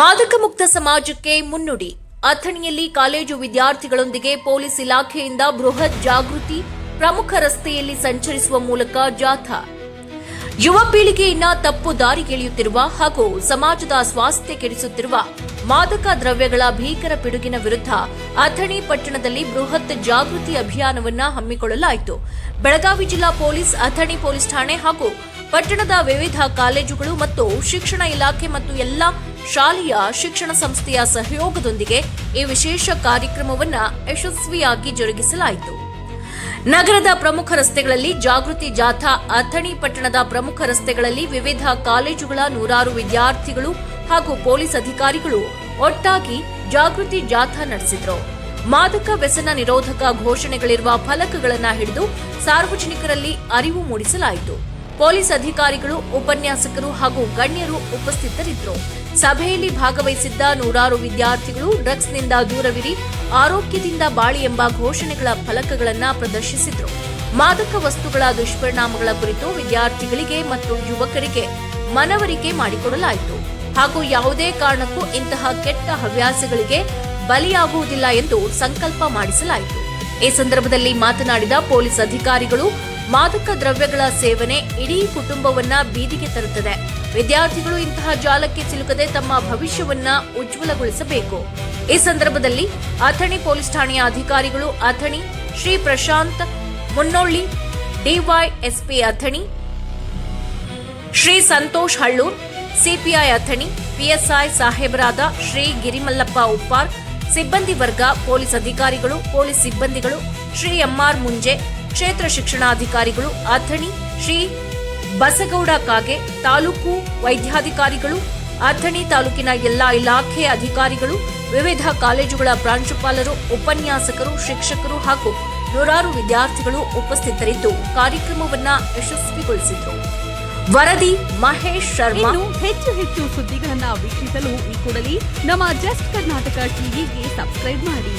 ಮಾದಕ ಮುಕ್ತ ಸಮಾಜಕ್ಕೆ ಮುನ್ನುಡಿ. ಅಥಣಿಯಲ್ಲಿ ಕಾಲೇಜು ವಿದ್ಯಾರ್ಥಿಗಳೊಂದಿಗೆ ಪೊಲೀಸ್ ಇಲಾಖೆಯಿಂದ ಬೃಹತ್ ಜಾಗೃತಿ. ಪ್ರಮುಖ ರಸ್ತೆಯಲ್ಲಿ ಸಂಚರಿಸುವ ಮೂಲಕ ಜಾಥಾ. ಯುವ ಪೀಳಿಗೆಯನ್ನ ತಪ್ಪು ದಾರಿಗೆಳೆಯುತ್ತಿರುವ ಹಾಗೂ ಸಮಾಜದ ಸ್ವಾಸ್ಥ್ಯ ಕೆಡಿಸುತ್ತಿರುವ ಮಾದಕ ದ್ರವ್ಯಗಳ ಭೀಕರ ಪಿಡುಗಿನ ವಿರುದ್ಧ ಅಥಣಿ ಪಟ್ಟಣದಲ್ಲಿ ಬೃಹತ್ ಜಾಗೃತಿ ಅಭಿಯಾನವನ್ನು ಹಮ್ಮಿಕೊಳ್ಳಲಾಯಿತು. ಬೆಳಗಾವಿ ಜಿಲ್ಲಾ ಪೊಲೀಸ್, ಅಥಣಿ ಪೊಲೀಸ್ ಠಾಣೆ ಹಾಗೂ ಪಟ್ಟಣದ ವಿವಿಧ ಕಾಲೇಜುಗಳು ಮತ್ತು ಶಿಕ್ಷಣ ಇಲಾಖೆ ಮತ್ತು ಎಲ್ಲಾ ಶಾಲೆಯ ಶಿಕ್ಷಣ ಸಂಸ್ಥೆಯ ಸಹಯೋಗದೊಂದಿಗೆ ಈ ವಿಶೇಷ ಕಾರ್ಯಕ್ರಮವನ್ನು ಯಶಸ್ವಿಯಾಗಿ ಜರುಗಿಸಲಾಯಿತು. ನಗರದ ಪ್ರಮುಖ ರಸ್ತೆಗಳಲ್ಲಿ ಜಾಗೃತಿ ಜಾಥಾ. ಅಥಣಿ ಪಟ್ಟಣದ ಪ್ರಮುಖ ರಸ್ತೆಗಳಲ್ಲಿ ವಿವಿಧ ಕಾಲೇಜುಗಳ ನೂರಾರು ವಿದ್ಯಾರ್ಥಿಗಳು ಹಾಗೂ ಪೊಲೀಸ್ ಅಧಿಕಾರಿಗಳು ಒಟ್ಟಾಗಿ ಜಾಗೃತಿ ಜಾಥಾ ನಡೆಸಿದರು. ಮಾದಕ ವ್ಯಸನ ನಿರೋಧಕ ಘೋಷಣೆಗಳಿರುವ ಫಲಕಗಳನ್ನು ಹಿಡಿದು ಸಾರ್ವಜನಿಕರಲ್ಲಿ ಅರಿವು ಮೂಡಿಸಲಾಯಿತು. ಪೊಲೀಸ್ ಅಧಿಕಾರಿಗಳು, ಉಪನ್ಯಾಸಕರು ಹಾಗೂ ಗಣ್ಯರು ಉಪಸ್ಥಿತರಿದ್ದರು. ಸಭೆಯಲ್ಲಿ ಭಾಗವಹಿಸಿದ್ದ ನೂರಾರು ವಿದ್ಯಾರ್ಥಿಗಳು ಡ್ರಗ್ಸ್ನಿಂದ ದೂರವಿರಿ, ಆರೋಗ್ಯದಿಂದ ಬಾಳಿ ಎಂಬ ಘೋಷಣೆಗಳ ಫಲಕಗಳನ್ನು ಪ್ರದರ್ಶಿಸಿದರು. ಮಾದಕ ವಸ್ತುಗಳ ದುಷ್ಪರಿಣಾಮಗಳ ಕುರಿತು ವಿದ್ಯಾರ್ಥಿಗಳಿಗೆ ಮತ್ತು ಯುವಕರಿಗೆ ಮನವರಿಕೆ ಮಾಡಿಕೊಡಲಾಯಿತು ಹಾಗೂ ಯಾವುದೇ ಕಾರಣಕ್ಕೂ ಇಂತಹ ಕೆಟ್ಟ ಹವ್ಯಾಸಗಳಿಗೆ ಬಲಿಯಾಗುವುದಿಲ್ಲ ಎಂದು ಸಂಕಲ್ಪ ಮಾಡಿಸಲಾಯಿತು. ಈ ಸಂದರ್ಭದಲ್ಲಿ ಮಾತನಾಡಿದ ಪೊಲೀಸ್ ಅಧಿಕಾರಿಗಳು, ಮಾದಕ ದ್ರವ್ಯಗಳ ಸೇವನೆ ಇಡೀ ಕುಟುಂಬವನ್ನ ಬೀದಿಗೆ ತರುತ್ತದೆ. ವಿದ್ಯಾರ್ಥಿಗಳು ಇಂತಹ ಜಾಲಕ್ಕೆ ಸಿಲುಕದೆ ತಮ್ಮ ಭವಿಷ್ಯವನ್ನ ಉಜ್ವಲಗೊಳಿಸಬೇಕು. ಈ ಸಂದರ್ಭದಲ್ಲಿ ಅಥಣಿ ಪೊಲೀಸ್ ಠಾಣೆಯ ಅಧಿಕಾರಿಗಳು, Athani Shri Prashant Munnolli, DYSP Athani Shri Santosh Hallur, CPI Athani, PSI ಸಾಹೇಬರಾದ ಶ್ರೀ ಗಿರಿಮಲ್ಲಪ್ಪ ಉಪ್ಪಾರ್, ಸಿಬ್ಬಂದಿ ವರ್ಗ, ಪೊಲೀಸ್ ಅಧಿಕಾರಿಗಳು, ಪೊಲೀಸ್ ಸಿಬ್ಬಂದಿಗಳು, ಶ್ರೀ ಎಂಆರ್ ಮುಂಜೆ, ಕ್ಷೇತ್ರ ಶಿಕ್ಷಣಾಧಿಕಾರಿಗಳು, ಅಥಣಿ ಶ್ರೀ ಬಸಗೌಡ ಕಾಗೆ, ತಾಲೂಕು ವೈದ್ಯಾಧಿಕಾರಿಗಳು, ಅಥಣಿ ತಾಲೂಕಿನ ಎಲ್ಲಾ ಇಲಾಖೆ ಅಧಿಕಾರಿಗಳು, ವಿವಿಧ ಕಾಲೇಜುಗಳ ಪ್ರಾಂಶುಪಾಲರು, ಉಪನ್ಯಾಸಕರು, ಶಿಕ್ಷಕರು ಹಾಗೂ ನೂರಾರು ವಿದ್ಯಾರ್ಥಿಗಳು ಉಪಸ್ಥಿತರಿದ್ದು ಕಾರ್ಯಕ್ರಮವನ್ನು ಯಶಸ್ವಿಗೊಳಿಸಿದರು. ವರದಿ ಮಹೇಶ್ ಶರ್ಮಾ. ಹೆಚ್ಚು ಸುದ್ದಿಗಳನ್ನು ವೀಕ್ಷಿಸಲು ಈ ಕೂಡಲೇ ನಮ್ಮ ಜಸ್ಟ್ ಕರ್ನಾಟಕ ಟಿವಿಗೆ ಸಬ್ಸ್ಕ್ರೈಬ್ ಮಾಡಿ.